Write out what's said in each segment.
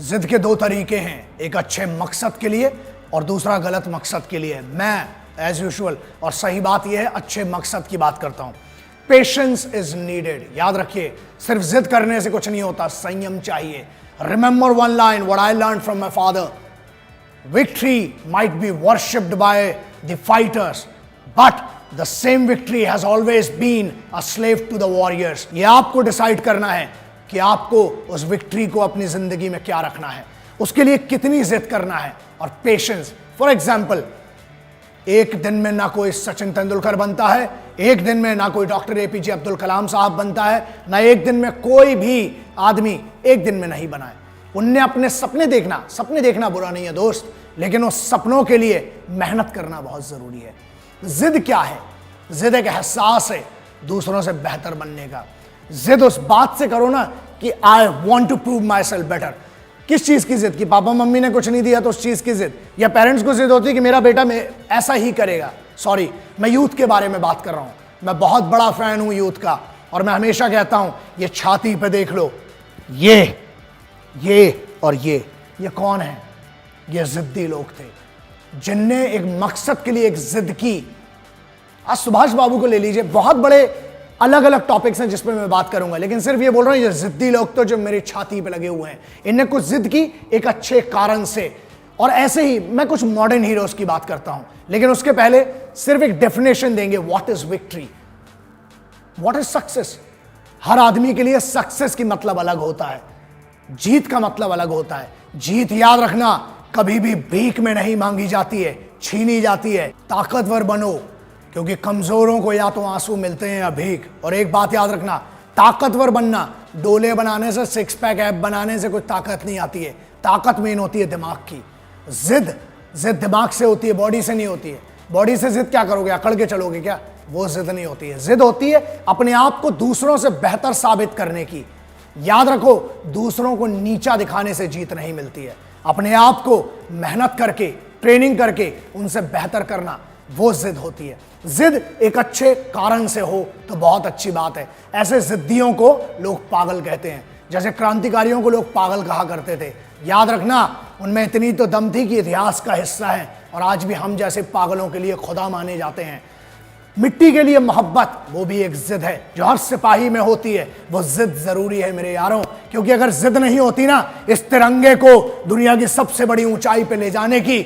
जिद के दो तरीके हैं, एक अच्छे मकसद के लिए और दूसरा गलत मकसद के लिए। मैं एज यूजुअल और सही बात यह है, अच्छे मकसद की बात करता हूं। Patience is needed. याद रखिए, सिर्फ जिद करने से कुछ नहीं होता, संयम चाहिए। Remember one line what I learn from my father, victory might be worshipped by the fighters but the same victory has always been a slave to the warriors. ये आपको डिसाइड करना है कि आपको उस विक्ट्री को अपनी जिंदगी में क्या रखना है, उसके लिए कितनी जिद करना है। और पेशेंस, फॉर एग्जाम्पल, एक दिन में ना कोई सचिन तेंदुलकर बनता है, एक दिन में ना कोई डॉक्टर एपीजे अब्दुल कलाम साहब बनता है, ना एक दिन में कोई भी आदमी एक दिन में नहीं बना है। उनने अपने सपने देखना बुरा नहीं है दोस्त, लेकिन उस सपनों के लिए मेहनत करना बहुत जरूरी है। जिद क्या है? जिद एक एहसास है दूसरों से बेहतर बनने का। जिद उस बात से करो ना कि I want to prove myself better. किस चीज की जिद? कि पापा मम्मी ने कुछ नहीं दिया तो उस चीज की जिद, या पेरेंट्स को जिद होती है कि मेरा बेटा ऐसा ही करेगा। सॉरी, मैं यूथ के बारे में बात कर रहा हूं। मैं बहुत बड़ा फैन हूं यूथ का, और मैं हमेशा कहता हूं ये छाती पे देख लो, ये और ये कौन है? ये जिद्दी लोग थे जिनने एक मकसद के लिए एक जिद की। आज सुभाष बाबू को ले लीजिए, बहुत बड़े अलग अलग टॉपिक्स हैं जिस पर मैं बात करूंगा, लेकिन सिर्फ ये बोल रहा हूं ये जिद्दी लोग तो जो मेरी छाती पे लगे हुए हैं, इनने कुछ जिद की एक अच्छे कारण से। और ऐसे ही मैं कुछ मॉडर्न हीरोज की बात करता हूं, लेकिन उसके पहले सिर्फ एक डेफिनेशन देंगे, what is victory, what is success. हर आदमी के लिए सक्सेस की मतलब अलग होता है, जीत का मतलब अलग होता है। जीत, याद रखना, कभी भी भीख में नहीं मांगी जाती है, छीनी जाती है। ताकतवर बनो, क्योंकि कमजोरों को या तो आंसू मिलते हैं या भीख। और एक बात याद रखना, ताकतवर बनना, डोले बनाने से, सिक्स पैक ऐप बनाने से कोई ताकत नहीं आती है। ताकत मेन होती है दिमाग की। जिद दिमाग से होती है, बॉडी से नहीं होती है। बॉडी से जिद क्या करोगे? अकड़ के चलोगे क्या? वो जिद नहीं होती है। जिद होती है अपने आप को दूसरों से बेहतर साबित करने की। याद रखो, दूसरों को नीचा दिखाने से जीत नहीं मिलती है। अपने आप को मेहनत करके, ट्रेनिंग करके उनसे बेहतर करना, वो जिद होती है। जिद एक अच्छे कारण से हो तो बहुत अच्छी बात है। ऐसे जिद्दियों को लोग पागल कहते हैं, जैसे क्रांतिकारियों को लोग पागल कहा करते थे। याद रखना, उनमें इतनी तो दम थी कि इतिहास का हिस्सा है, और आज भी हम जैसे पागलों के लिए खुदा माने जाते हैं। मिट्टी के लिए मोहब्बत, वो भी एक जिद है जो हर सिपाही में होती है। वो जिद जरूरी है मेरे यारों, क्योंकि अगर जिद नहीं होती ना इस तिरंगे को दुनिया की सबसे बड़ी ऊंचाई पे ले जाने की,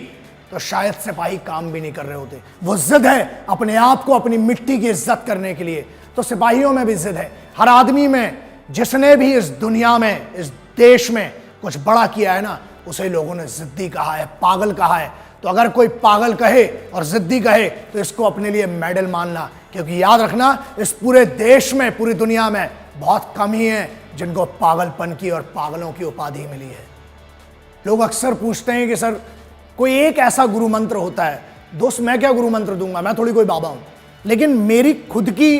तो शायद सिपाही काम भी नहीं कर रहे होते। वो जिद है अपने आप को, अपनी मिट्टी की इज्जत करने के लिए। तो सिपाहियों में भी जिद है। हर आदमी में, जिसने भी इस दुनिया में, इस देश में कुछ बड़ा किया है ना, उसे लोगों ने जिद्दी कहा है, पागल कहा है। तो अगर कोई पागल कहे और जिद्दी कहे तो इसको अपने लिए मेडल मानना, क्योंकि याद रखना, इस पूरे देश में, पूरी दुनिया में बहुत कम ही हैं जिनको पागलपन की और पागलों की उपाधि मिली है। लोग अक्सर पूछते हैं कि सर कोई एक ऐसा गुरु मंत्र होता है। दोस्त, मैं क्या गुरु मंत्र दूंगा, मैं थोड़ी कोई बाबा हूं। लेकिन मेरी खुद की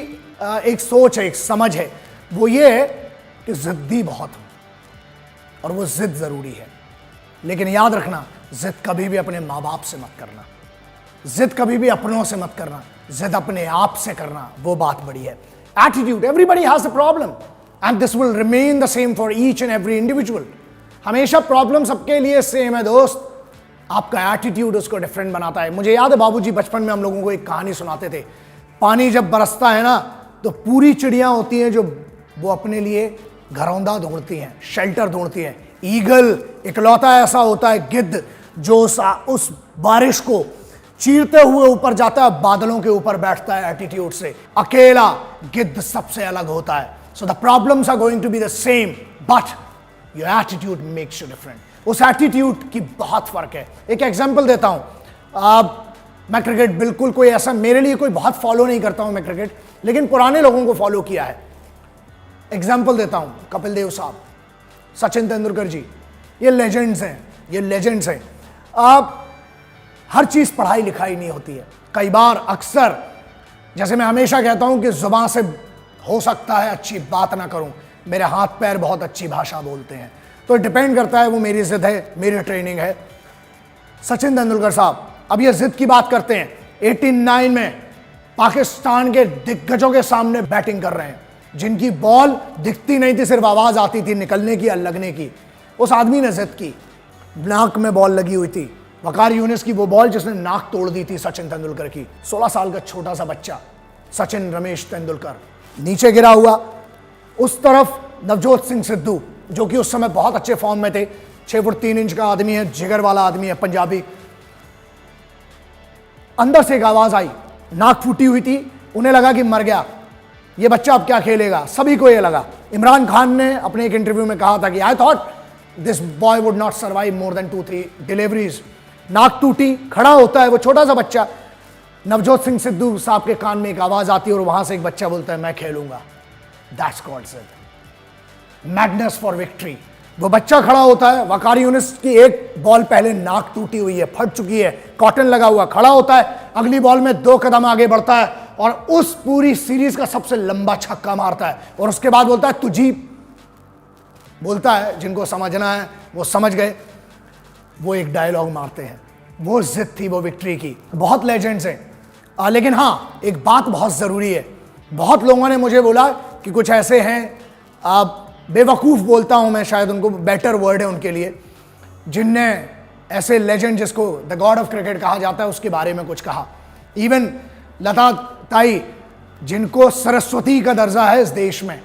एक सोच है, एक समझ है, वो ये है कि जिद्दी बहुत हूं और वो जिद जरूरी है। लेकिन याद रखना, जिद कभी भी अपने माँ बाप से मत करना, जिद कभी भी अपनों से मत करना, जिद अपने आप से करना, वो बात बड़ी है। Attitude, everybody has a problem and this will remain the same for each and every individual. हमेशा प्रॉब्लम सबके लिए सेम है दोस्त, आपका एटीट्यूड उसको डिफरेंट बनाता है। मुझे याद है बाबूजी बचपन में हम लोगों को एक कहानी सुनाते थे। पानी जब बरसता है ना, तो पूरी चिड़ियां होती हैं जो वो अपने लिए घरौंदा ढूंढती हैं, शेल्टर ढूंढती हैं। ईगल इकलौता ऐसा होता है, गिद्ध, जो उस बारिश को चीरते हुए ऊपर जाता है, बादलों के ऊपर बैठता है एटीट्यूड से। अकेला गिद्ध सबसे अलग होता है। So the problems are going to be the same, but your attitude makes you different. उस एटीट्यूड की बहुत फर्क है। एक एग्जांपल देता हूं। मैं क्रिकेट बिल्कुल कोई ऐसा, मेरे लिए कोई बहुत फॉलो नहीं करता हूं मैं क्रिकेट, लेकिन पुराने लोगों को फॉलो किया है। एग्जांपल देता हूं, कपिल देव साहब, सचिन तेंदुलकर जी, ये लेजेंड्स हैं। हर चीज पढ़ाई लिखाई नहीं होती है। कई बार, अक्सर, जैसे मैं हमेशा कहता हूं कि जुबान से हो सकता है अच्छी बात ना करूं, मेरे हाथ पैर बहुत अच्छी भाषा बोलते हैं। तो डिपेंड करता है, वो मेरी जिद है, मेरी ट्रेनिंग है। सचिन तेंदुलकर साहब, अब ये जिद की बात करते हैं, 89 में पाकिस्तान के दिग्गजों के सामने बैटिंग कर रहे हैं, जिनकी बॉल दिखती नहीं थी, सिर्फ आवाज आती थी निकलने की या लगने की। उस आदमी ने जिद की, नाक में बॉल लगी हुई थी, वकार यूनिस की वो बॉल जिसने नाक तोड़ दी थी सचिन तेंदुलकर की। 16 साल का छोटा सा बच्चा सचिन रमेश तेंदुलकर नीचे गिरा हुआ, उस तरफ नवजोत सिंह सिद्धू जो कि उस समय बहुत अच्छे फॉर्म में थे, 6 फुट 3 इंच का आदमी है, जिगर वाला आदमी है, पंजाबी। अंदर से एक आवाज आई, नाक फूटी हुई थी, उन्हें लगा कि मर गया ये बच्चा, अब क्या खेलेगा, सभी को ये लगा। इमरान खान ने अपने एक इंटरव्यू में कहा था कि I thought this boy would not survive more than 2-3 deliveries. नाक टूटी, खड़ा होता है वो छोटा सा बच्चा, नवजोत सिंह सिद्धू साहब के कान में एक आवाज आती है और वहां से एक बच्चा बोलता है मैं खेलूंगा। दैट्स कॉल्ड जिद, मैडनेस फॉर विक्ट्री। वो बच्चा खड़ा होता है, वकार यूनिस की एक बॉल पहले नाक टूटी हुई है, फट चुकी है, कॉटन लगा हुआ, खड़ा होता है, अगली बॉल में 2 कदम आगे बढ़ता है और उस पूरी सीरीज का सबसे लंबा छक्का मारता है और उसके बाद बोलता है तुझी, बोलता है, जिनको समझना है वो समझ गए, वो एक डायलॉग मारते हैं। वो जिद थी वो विक्ट्री की। बहुत लेजेंड्स हैं, लेकिन हाँ एक बात बहुत ज़रूरी है। बहुत लोगों ने मुझे बोला कि कुछ ऐसे हैं, बेवकूफ़ बोलता हूं मैं, शायद उनको बेटर वर्ड है उनके लिए, जिनने ऐसे लेजेंड जिसको द गॉड ऑफ क्रिकेट कहा जाता है उसके बारे में कुछ कहा। इवन लता ताई, जिनको सरस्वती का दर्जा है इस देश में,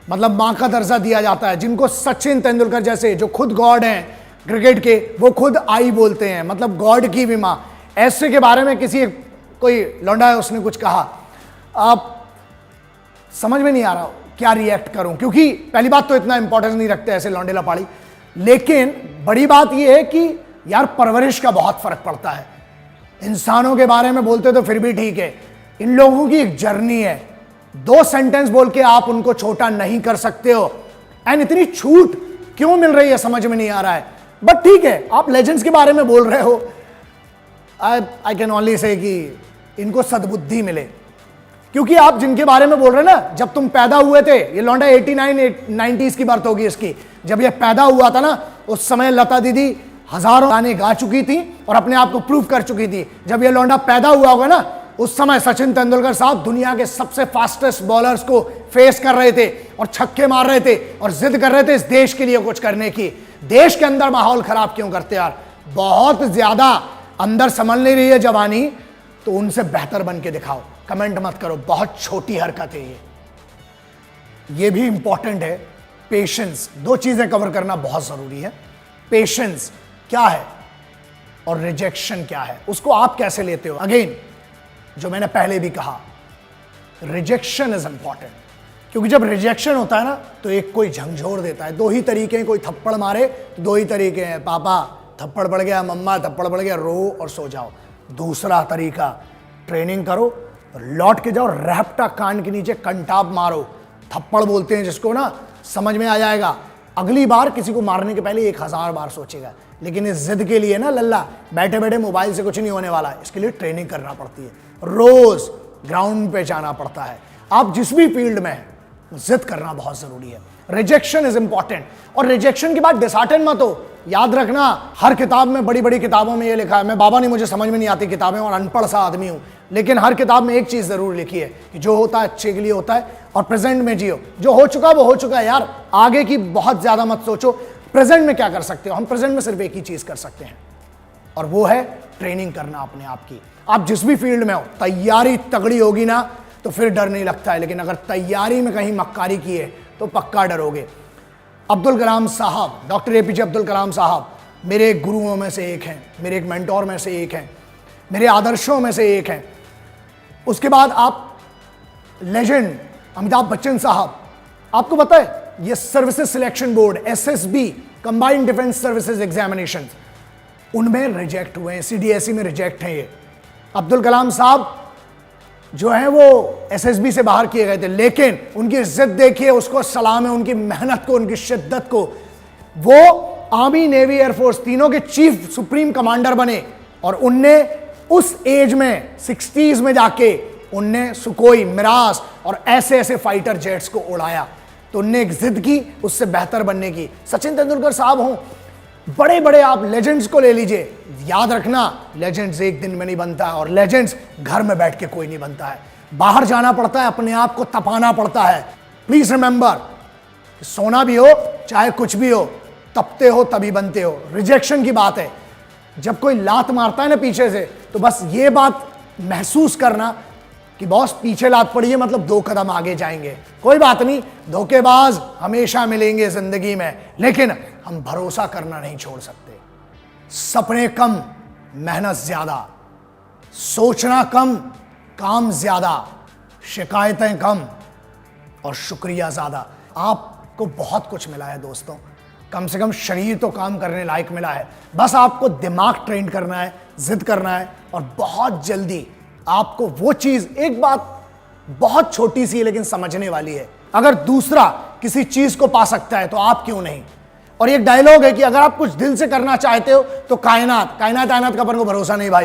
मतलब माँ का दर्जा दिया जाता है, जिनको सचिन तेंदुलकर जैसे जो खुद गॉड हैं क्रिकेट के, वो खुद आई बोलते हैं, मतलब गॉड की भी माँ, ऐसे के बारे में किसी कोई लौंडा है उसने कुछ कहा, आप समझ में नहीं आ रहा क्या रिएक्ट करूं, क्योंकि पहली बात तो इतना इंपॉर्टेंस नहीं रखते ऐसे लौंडे लपाड़ी, लेकिन बड़ी बात यह है कि यार परवरिश का बहुत फर्क पड़ता है। इंसानों के बारे में बोलते तो फिर भी ठीक है, इन लोगों की एक जर्नी है, 2 सेंटेंस बोल के आप उनको छोटा नहीं कर सकते हो। एंड इतनी छूट क्यों मिल रही है समझ में नहीं आ रहा है, बट ठीक है, आप लेजेंड्स के बारे में बोल रहे हो, आई कैन ओनली से कि इनको सद्बुद्धि मिले, क्योंकि आप जिनके बारे में बोल रहे हैं ना, जब तुम पैदा हुए थे, ये लौंडा 89-90s की बात होगी इसकी, जब ये पैदा हुआ था ना, उस समय लता दीदी हजारों गाने गा चुकी थी और अपने आप को प्रूव कर चुकी थी। जब ये लौंडा पैदा हुआ होगा ना, उस समय सचिन तेंदुलकर साहब दुनिया के सबसे फास्टेस्ट बॉलर्स को फेस कर रहे थे और छक्के मार रहे थे और जिद कर रहे थे इस देश के लिए कुछ करने की। देश के अंदर माहौल खराब क्यों करते यार, बहुत ज्यादा अंदर संभल नहीं रही है जवानी, तो उनसे बेहतर बन के दिखाओ, कमेंट मत करो, बहुत छोटी हरकत है ये भी इंपॉर्टेंट है। पेशेंस, 2 चीजें कवर करना बहुत जरूरी है। पेशेंस क्या है और रिजेक्शन क्या है, उसको आप कैसे लेते हो। अगेन जो मैंने पहले भी कहा, रिजेक्शन इज इंपॉर्टेंट, क्योंकि जब रिजेक्शन होता है ना तो एक कोई झंझोर देता है। 2 ही तरीके हैं, कोई थप्पड़ मारे तो 2 ही तरीके हैं, पापा थप्पड़ पड़ गया, मम्मा थप्पड़ पड़ गया, रो और सो जाओ। दूसरा तरीका, ट्रेनिंग करो, लौट के जाओ, रैप्टा कान के नीचे कंटाप मारो, थप्पड़ बोलते हैं जिसको ना, समझ में आ जाएगा। अगली बार किसी को मारने के पहले 1000 बार सोचेगा। लेकिन इस जिद के लिए ना लल्ला, बैठे बैठे मोबाइल से कुछ नहीं होने वाला है, इसके लिए ट्रेनिंग करना पड़ती है, रोज ग्राउंड पे जाना पड़ता है। आप जिस भी फील्ड में हैं, जिद करना बहुत जरूरी है। रिजेक्शन इज इंपॉर्टेंट, और रिजेक्शन के बाद डिसहार्टन मत हो। याद रखना, हर किताब में, बड़ी बड़ी किताबों में ये लिखा है, मैं बाबा नहीं, मुझे समझ में नहीं आती किताबें और अनपढ़ सा आदमी हूं, लेकिन हर किताब में एक चीज जरूर लिखी है कि जो होता है अच्छे के लिए होता है और प्रेजेंट में जियो। जो हो चुका वो हो चुका है यार, आगे की बहुत ज्यादा मत सोचो, प्रेजेंट में क्या कर सकते हो। हम प्रेजेंट में सिर्फ एक ही चीज कर सकते हैं और वो है ट्रेनिंग करना अपने आप की। आप जिस भी फील्ड में हो, तैयारी तगड़ी होगी ना तो फिर डर नहीं लगता है, लेकिन अगर तैयारी में कहीं मक्कारी की है तो पक्का डरोगे। अब्दुल कलाम साहब, डॉक्टर एपीजे अब्दुल कलाम साहब मेरे गुरुओं में से एक हैं, मेरे एक मेंटोर में से एक हैं, मेरे आदर्शों में से एक हैं। उसके बाद आप लेजेंड अमिताभ बच्चन साहब, आपको पता है ये services selection board SSB, combined defence services examination, उनमें रिजेक्ट हुए हैं, सीडीएसई में रिजेक्ट हैं ये। अब्दुल कलाम साहब जो है वो एसएसबी से बाहर किए गए थे, लेकिन उनकी इज्जत देखिए, उसको सलाम है, उनकी मेहनत को, उनकी शिद्दत को। वो आर्मी, नेवी, एयरफोर्स तीनों के चीफ सुप्रीम कमांडर बने और उनने उस एज में 60s में जाके उनने सुकोई, मिराज और ऐसे ऐसे फाइटर जेट्स को उड़ाया। तो उनने एक जिद की उससे बेहतर बनने की। सचिन तेंदुलकर साहब हों, बड़े बड़े आप लेजेंड्स को ले लीजिए, याद रखना लेजेंड्स एक दिन में नहीं बनता, और लेजेंड्स घर में बैठ के कोई नहीं बनता है, बाहर जाना पड़ता है, अपने आप को तपाना पड़ता है। प्लीज रिमेंबर, सोना भी हो चाहे कुछ भी हो, तपते हो तभी बनते हो। रिजेक्शन की बात है, जब कोई लात मारता है ना पीछे से, तो बस ये बात महसूस करना कि बॉस पीछे लात पड़ी है, मतलब 2 कदम आगे जाएंगे। कोई बात नहीं, धोखेबाज हमेशा मिलेंगे जिंदगी में, लेकिन हम भरोसा करना नहीं छोड़ सकते। सपने कम, मेहनत ज्यादा, सोचना कम, काम ज्यादा, शिकायतें कम और शुक्रिया ज्यादा। आपको बहुत कुछ मिला है दोस्तों, कम से कम शरीर तो काम करने लायक मिला है। बस आपको दिमाग ट्रेन करना है, जिद करना है, और बहुत जल्दी आपको वो चीज, एक बात बहुत छोटी सी है लेकिन समझने वाली है, अगर दूसरा किसी चीज को पा सकता है तो आप क्यों नहीं। और एक डायलॉग है कि अगर आप कुछ दिल से करना चाहते हो तो कायनात का अपन को भरोसा नहीं भाई।